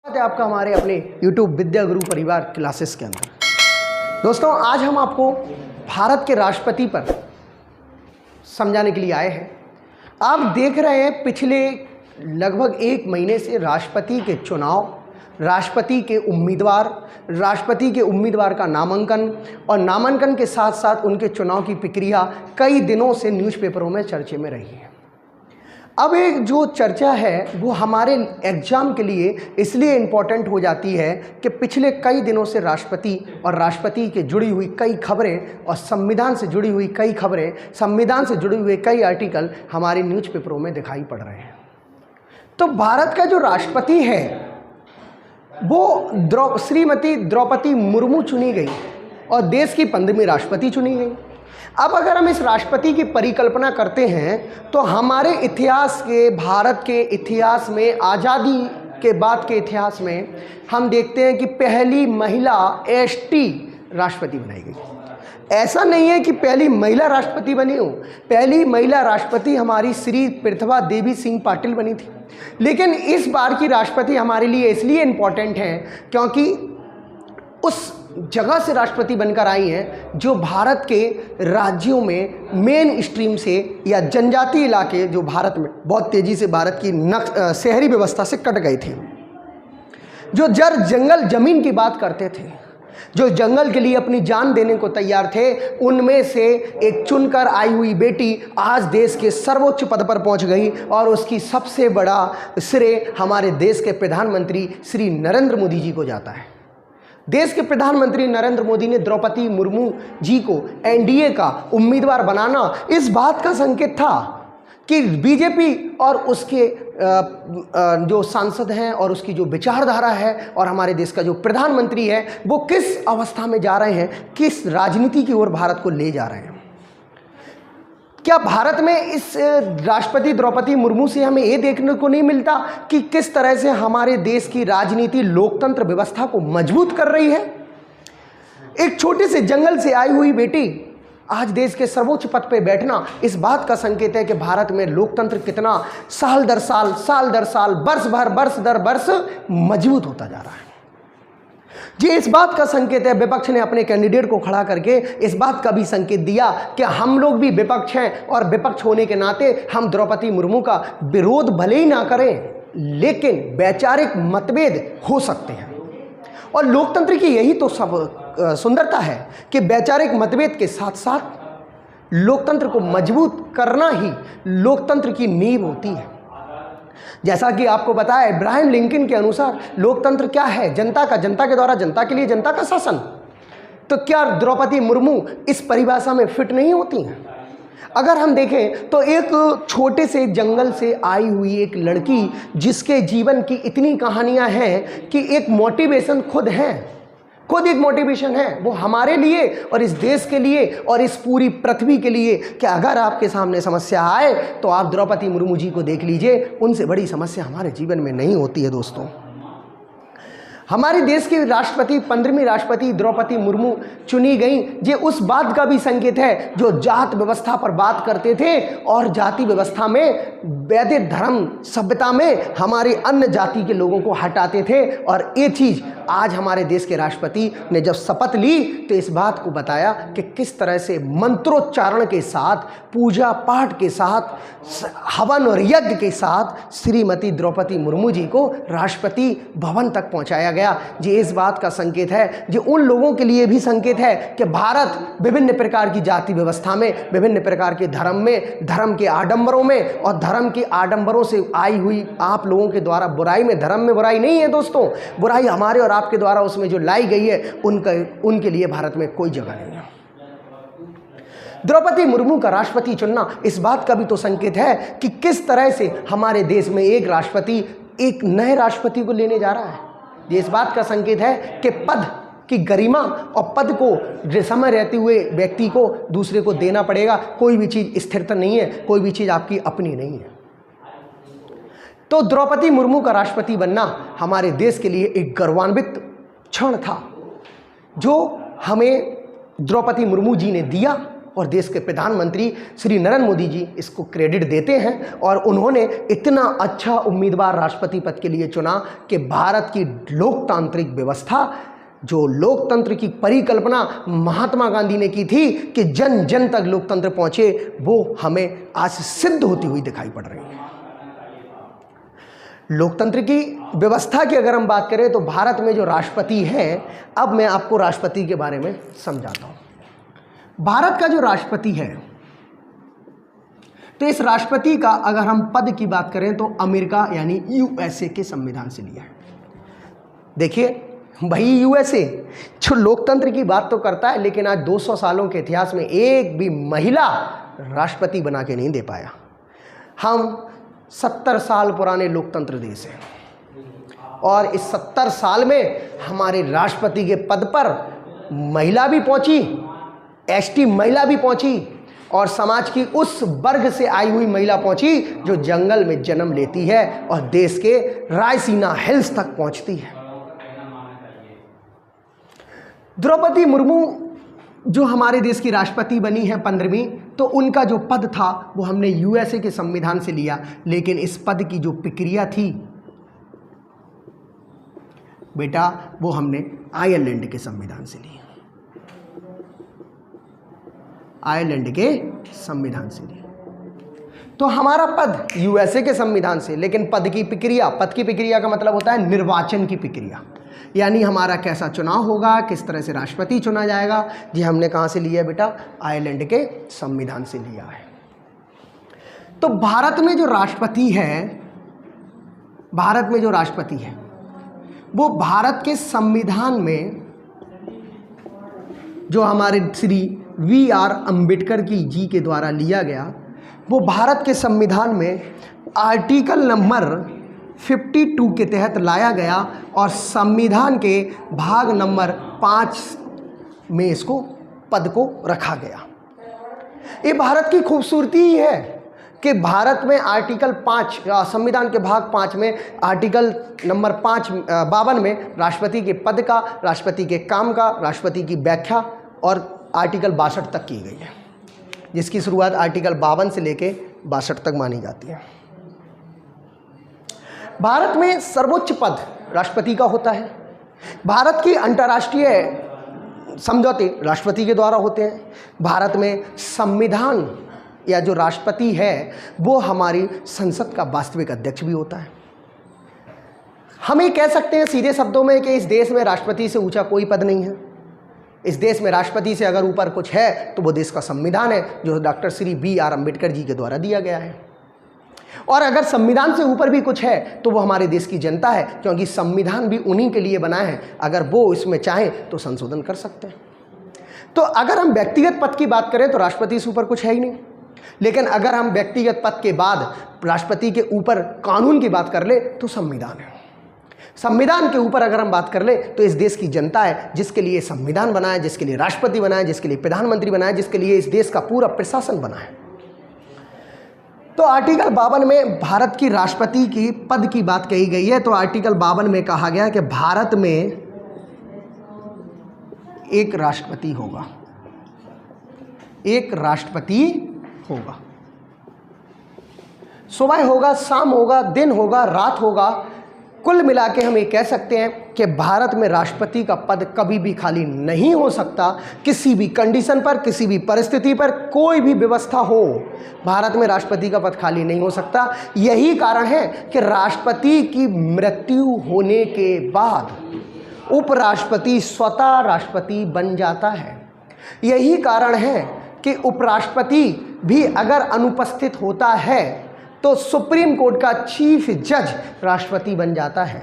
है आपका हमारे अपने YouTube विद्या गुरु परिवार क्लासेस के अंदर। दोस्तों, आज हम आपको भारत के राष्ट्रपति पर समझाने के लिए आए हैं। आप देख रहे हैं पिछले लगभग 1 महीने से राष्ट्रपति के चुनाव, राष्ट्रपति के उम्मीदवार का नामांकन और नामांकन के साथ साथ उनके चुनाव की प्रक्रिया कई दिनों से न्यूज़पेपरों में चर्चे में रही है। अब एक जो चर्चा है वो हमारे एग्ज़ाम के लिए इसलिए इम्पॉर्टेंट हो जाती है कि पिछले कई दिनों से राष्ट्रपति और राष्ट्रपति के जुड़ी हुई कई खबरें और संविधान से जुड़ी हुई कई खबरें, संविधान से जुड़े हुए कई आर्टिकल हमारे न्यूज़पेपरों में दिखाई पड़ रहे हैं। तो भारत का जो राष्ट्रपति है वो श्रीमती द्रौपदी मुर्मू चुनी गई और देश की 15वीं राष्ट्रपति चुनी गई। अब अगर हम इस राष्ट्रपति की परिकल्पना करते हैं तो हमारे इतिहास के, भारत के इतिहास में, आज़ादी के बाद के इतिहास में हम देखते हैं कि पहली महिला एसटी राष्ट्रपति बनाई गई। ऐसा नहीं है कि पहली महिला राष्ट्रपति बनी हो, पहली महिला राष्ट्रपति हमारी श्री प्रतिभा देवी सिंह पाटिल बनी थी। लेकिन इस बार की राष्ट्रपति हमारे लिए इसलिए इम्पॉर्टेंट है क्योंकि उस जगह से राष्ट्रपति बनकर आई हैं जो भारत के राज्यों में मेन स्ट्रीम से या जनजातीय इलाके जो भारत में बहुत तेज़ी से भारत की शहरी व्यवस्था से कट गए थे, जो जंगल ज़मीन की बात करते थे, जो जंगल के लिए अपनी जान देने को तैयार थे, उनमें से एक चुनकर आई हुई बेटी आज देश के सर्वोच्च पद पर पहुंच गई और उसकी सबसे बड़ा श्रेय हमारे देश के प्रधानमंत्री श्री नरेंद्र मोदी जी को जाता है। देश के प्रधानमंत्री नरेंद्र मोदी ने द्रौपदी मुर्मू जी को एनडीए का उम्मीदवार बनाना इस बात का संकेत था कि बीजेपी और उसके जो सांसद हैं और उसकी जो विचारधारा है और हमारे देश का जो प्रधानमंत्री है वो किस अवस्था में जा रहे हैं, किस राजनीति की ओर भारत को ले जा रहे हैं। क्या भारत में इस राष्ट्रपति द्रौपदी मुर्मू से हमें ये देखने को नहीं मिलता कि किस तरह से हमारे देश की राजनीति लोकतंत्र व्यवस्था को मजबूत कर रही है? एक छोटे से जंगल से आई हुई बेटी आज देश के सर्वोच्च पद पर बैठना इस बात का संकेत है कि भारत में लोकतंत्र कितना साल दर साल, वर्ष दर वर्ष मजबूत होता जा रहा है। ये इस बात का संकेत है, विपक्ष ने अपने कैंडिडेट को खड़ा करके इस बात का भी संकेत दिया कि हम लोग भी विपक्ष हैं और विपक्ष होने के नाते हम द्रौपदी मुर्मू का विरोध भले ही ना करें लेकिन वैचारिक मतभेद हो सकते हैं। और लोकतंत्र की यही तो सब सुंदरता है कि वैचारिक मतभेद के साथ साथ लोकतंत्र को मजबूत करना ही लोकतंत्र की नींव होती है। जैसा कि आपको पता है, इब्राहिम लिंकन के अनुसार लोकतंत्र क्या है? जनता का, जनता के द्वारा, जनता के लिए, जनता का शासन। तो क्या द्रौपदी मुर्मू इस परिभाषा में फिट नहीं होती हैं? अगर हम देखें तो एक छोटे से जंगल से आई हुई एक लड़की जिसके जीवन की इतनी कहानियां हैं कि एक मोटिवेशन खुद एक मोटिवेशन है वो हमारे लिए और इस देश के लिए और इस पूरी पृथ्वी के लिए कि अगर आपके सामने समस्या आए तो आप द्रौपदी मुर्मू जी को देख लीजिए, उनसे बड़ी समस्या हमारे जीवन में नहीं होती है। दोस्तों, हमारे देश की राष्ट्रपति 15वीं राष्ट्रपति द्रौपदी मुर्मू चुनी गई। ये उस बात का भी संकेत है जो जात व्यवस्था पर बात करते थे और जाति व्यवस्था में, वैदिक धर्म सभ्यता में हमारे अन्य जाति के लोगों को हटाते थे। और ये चीज़ आज हमारे देश के राष्ट्रपति ने जब शपथ ली तो इस बात को बताया कि किस तरह से मंत्रोच्चारण के साथ, पूजा पाठ के साथ, हवन और यज्ञ के साथ श्रीमती द्रौपदी मुर्मू जी को राष्ट्रपति भवन तक पहुंचाया गया। ये इस बात का संकेत है, जो उन लोगों के लिए भी संकेत है कि भारत विभिन्न प्रकार की जाति व्यवस्था में, विभिन्न प्रकार के धर्म में, धर्म के आडंबरों में और धर्म के आडंबरों से आई हुई आप लोगों के द्वारा बुराई में, धर्म में बुराई नहीं है दोस्तों, बुराई हमारे और आपके द्वारा उसमें जो लाई गई है उनके लिए भारत में कोई जगह नहीं है। द्रौपदी मुर्मू का राष्ट्रपति चुनना इस बात का भी तो संकेत है कि किस तरह से हमारे देश में एक राष्ट्रपति एक नए राष्ट्रपति को लेने जा रहा है। ये इस बात का संकेत है कि पद की गरिमा और पद को समय रहते हुए व्यक्ति को दूसरे को देना पड़ेगा। कोई भी चीज़ स्थिरता नहीं है, कोई भी चीज़ आपकी अपनी नहीं है। तो द्रौपदी मुर्मू का राष्ट्रपति बनना हमारे देश के लिए एक गौरवान्वित क्षण था जो हमें द्रौपदी मुर्मू जी ने दिया और देश के प्रधानमंत्री श्री नरेंद्र मोदी जी इसको क्रेडिट देते हैं और उन्होंने इतना अच्छा उम्मीदवार राष्ट्रपति पद के लिए चुना कि भारत की लोकतांत्रिक व्यवस्था, जो लोकतंत्र की परिकल्पना महात्मा गांधी ने की थी कि जन जन तक लोकतंत्र पहुंचे, वो हमें आज सिद्ध होती हुई दिखाई पड़ रही है। लोकतंत्र की व्यवस्था की अगर हम बात करें तो भारत में जो राष्ट्रपति है, अब मैं आपको राष्ट्रपति के बारे में समझाता हूं। भारत का जो राष्ट्रपति है, तो इस राष्ट्रपति का अगर हम पद की बात करें तो अमेरिका यानी यूएसए के संविधान से लिया है। देखिए भाई, यूएसए जो लोकतंत्र की बात तो करता है, लेकिन आज 200 सालों के इतिहास में एक भी महिला राष्ट्रपति बना के नहीं दे पाया। हम 70 साल पुराने लोकतंत्र देश हैं और इस 70 साल में हमारे राष्ट्रपति के पद पर महिला भी पहुंची, एसटी महिला भी पहुंची और समाज की उस वर्ग से आई हुई महिला पहुंची जो जंगल में जन्म लेती है और देश के रायसीना हिल्स तक पहुंचती है। द्रौपदी मुर्मू जो हमारे देश की राष्ट्रपति बनी है 15वीं, तो उनका जो पद था वो हमने यूएसए के संविधान से लिया, लेकिन इस पद की जो प्रक्रिया थी बेटा, वो हमने आयरलैंड के संविधान से ली। आयरलैंड के संविधान से लिया। तो हमारा पद यूएसए के संविधान से, लेकिन पद की प्रक्रिया का मतलब होता है निर्वाचन की प्रक्रिया, यानी हमारा कैसा चुनाव होगा, किस तरह से राष्ट्रपति चुना जाएगा, ये हमने कहाँ से लिया है बेटा? आयरलैंड के संविधान से लिया है। तो भारत में जो राष्ट्रपति है, वो भारत के संविधान में जो हमारे श्री वी.आर. अम्बेडकर जी के द्वारा लिया गया, वो भारत के संविधान में आर्टिकल नंबर 52 के तहत लाया गया और संविधान के भाग नंबर 5 में इसको पद को रखा गया। ये भारत की खूबसूरती ही है कि भारत में आर्टिकल 5 संविधान के भाग 5 में आर्टिकल नंबर 52 में राष्ट्रपति के पद का, राष्ट्रपति के काम का, राष्ट्रपति की व्याख्या और आर्टिकल 62 तक की गई है, जिसकी शुरुआत आर्टिकल 52 से लेके 62 तक मानी जाती है। भारत में सर्वोच्च पद राष्ट्रपति का होता है। भारत की अंतर्राष्ट्रीय समझौते राष्ट्रपति के द्वारा होते हैं। भारत में संविधान या जो राष्ट्रपति है वो हमारी संसद का वास्तविक अध्यक्ष भी होता है। हम ये कह सकते हैं सीधे शब्दों में कि इस देश में राष्ट्रपति से ऊंचा कोई पद नहीं है। इस देश में राष्ट्रपति से अगर ऊपर कुछ है तो वो देश का संविधान है, जो डॉक्टर श्री वी.आर. अम्बेडकर जी के द्वारा दिया गया है। और अगर संविधान से ऊपर भी कुछ है तो वो हमारे देश की जनता है, क्योंकि संविधान भी उन्हीं के लिए बना है। अगर वो इसमें चाहें तो संशोधन कर सकते हैं। तो अगर हम व्यक्तिगत पद की बात करें तो राष्ट्रपति से ऊपर कुछ है ही नहीं, लेकिन अगर हम व्यक्तिगत पद के बाद राष्ट्रपति के ऊपर कानून की बात कर ले तो संविधान है। संविधान के ऊपर अगर हम बात कर ले तो इस देश की जनता है, जिसके लिए संविधान बना है, जिसके लिए राष्ट्रपति बना है, जिसके लिए प्रधानमंत्री बना है, जिसके लिए इस देश का पूरा प्रशासन बना है। तो आर्टिकल 52 में भारत की राष्ट्रपति की पद की बात कही गई है। तो आर्टिकल 52 में कहा गया कि भारत में एक राष्ट्रपति होगा, एक राष्ट्रपति होगा। सुबह होगा, शाम होगा, दिन होगा, रात होगा। कुल मिला के हम ये कह सकते हैं कि भारत में राष्ट्रपति का पद कभी भी खाली नहीं हो सकता। किसी भी कंडीशन पर, किसी भी परिस्थिति पर, कोई भी व्यवस्था हो, भारत में राष्ट्रपति का पद खाली नहीं हो सकता। यही कारण है कि राष्ट्रपति की मृत्यु होने के बाद उपराष्ट्रपति स्वतः राष्ट्रपति बन जाता है। यही कारण है कि उपराष्ट्रपति भी अगर अनुपस्थित होता है तो सुप्रीम कोर्ट का चीफ जज राष्ट्रपति बन जाता है।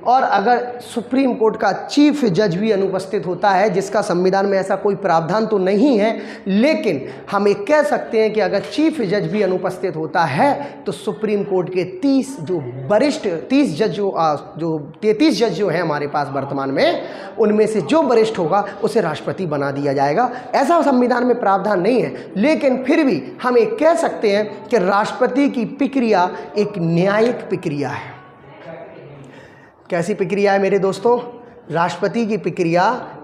और अगर सुप्रीम कोर्ट का चीफ जज भी अनुपस्थित होता है, जिसका संविधान में ऐसा कोई प्रावधान तो नहीं है, लेकिन हम ये कह सकते हैं कि अगर चीफ जज भी अनुपस्थित होता है तो सुप्रीम कोर्ट के 33 जज जो हैं हमारे पास वर्तमान में, उनमें से जो वरिष्ठ होगा उसे राष्ट्रपति बना दिया जाएगा। ऐसा संविधान में प्रावधान नहीं है, लेकिन फिर भी हम ये कह सकते हैं कि राष्ट्रपति की प्रक्रिया एक न्यायिक प्रक्रिया है। कैसी प्रक्रिया है मेरे दोस्तों? राष्ट्रपति की प्रक्रिया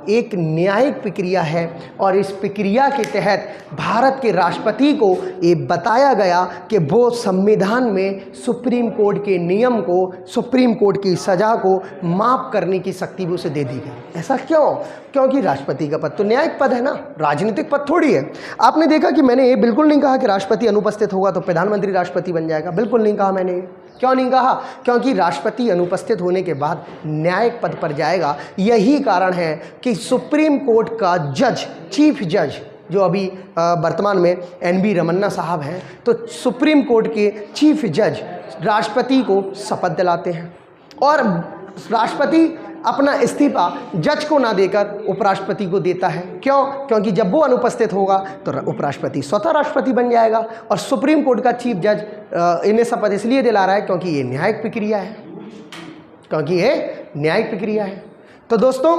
एक न्यायिक प्रक्रिया है और इस प्रक्रिया के तहत भारत के राष्ट्रपति को ये बताया गया कि वो संविधान में सुप्रीम कोर्ट के नियम को, सुप्रीम कोर्ट की सज़ा को माफ़ करने की शक्ति भी उसे दे दी गई। ऐसा क्यों? क्योंकि राष्ट्रपति का पद तो न्यायिक पद है ना, राजनीतिक पद थोड़ी है। आपने देखा कि मैंने ये बिल्कुल नहीं कहा कि राष्ट्रपति अनुपस्थित होगा तो प्रधानमंत्री राष्ट्रपति बन जाएगा, बिल्कुल नहीं कहा मैंने। क्यों नहीं कहा? क्योंकि राष्ट्रपति अनुपस्थित होने के बाद न्यायिक पद पर जाएगा। यही कारण है कि सुप्रीम कोर्ट का जज, चीफ जज जो अभी वर्तमान में एन.वी. रमन्ना साहब हैं, तो सुप्रीम कोर्ट के चीफ जज राष्ट्रपति को शपथ दिलाते हैं और राष्ट्रपति अपना इस्तीफा जज को ना देकर उपराष्ट्रपति को देता है। क्यों? क्योंकि जब वो अनुपस्थित होगा तो उपराष्ट्रपति स्वतः राष्ट्रपति बन जाएगा और सुप्रीम कोर्ट का चीफ जज इन्हें शपथ इसलिए दिला रहा है क्योंकि ये न्यायिक प्रक्रिया है, क्योंकि ये न्यायिक प्रक्रिया है। तो दोस्तों,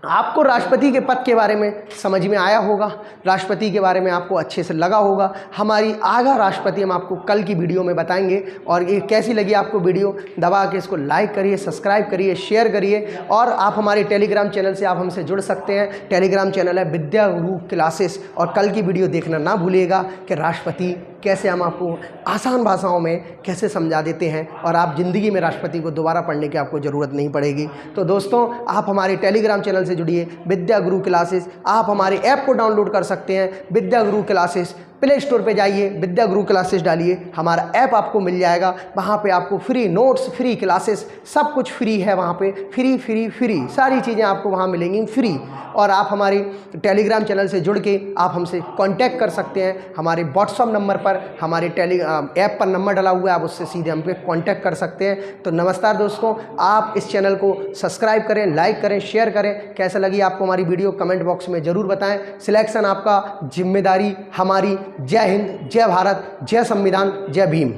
आपको राष्ट्रपति के पद के बारे में समझ में आया होगा, राष्ट्रपति के बारे में आपको अच्छे से लगा होगा। हमारी आगा राष्ट्रपति हम आपको कल की वीडियो में बताएंगे। और ये कैसी लगी आपको वीडियो, दबा के इसको लाइक करिए, सब्सक्राइब करिए, शेयर करिए। और आप हमारे टेलीग्राम चैनल से आप हमसे जुड़ सकते हैं। टेलीग्राम चैनल है विद्या गुरु क्लासेस। और कल की वीडियो देखना ना भूलिएगा कि राष्ट्रपति कैसे हम आपको आसान भाषाओं में कैसे समझा देते हैं और आप ज़िंदगी में राष्ट्रपति को दोबारा पढ़ने की आपको ज़रूरत नहीं पड़ेगी। तो दोस्तों, आप हमारे टेलीग्राम चैनल से जुड़िए, विद्या गुरु क्लासेस। आप हमारे ऐप को डाउनलोड कर सकते हैं, विद्या गुरु क्लासेस। प्ले स्टोर पे जाइए, विद्या गुरु क्लासेस डालिए, हमारा ऐप आपको मिल जाएगा। वहाँ पे आपको फ्री नोट्स, फ्री क्लासेस, सब कुछ फ्री है। वहाँ पे फ्री फ्री फ्री सारी चीज़ें आपको वहाँ मिलेंगी फ्री। और आप हमारी टेलीग्राम चैनल से जुड़ के आप हमसे कांटेक्ट कर सकते हैं। हमारे व्हाट्सअप नंबर पर, हमारे ऐप पर नंबर डला हुआ है, आप उससे सीधे हम पे कांटेक्ट कर सकते हैं। तो नमस्कार दोस्तों, आप इस चैनल को सब्सक्राइब करें, लाइक करें, शेयर करें। कैसा लगी आपको हमारी वीडियो कमेंट बॉक्स में ज़रूर बताएं। सिलेक्शन आपका, जिम्मेदारी हमारी। जय हिंद, जय भारत, जय संविधान, जय भीम।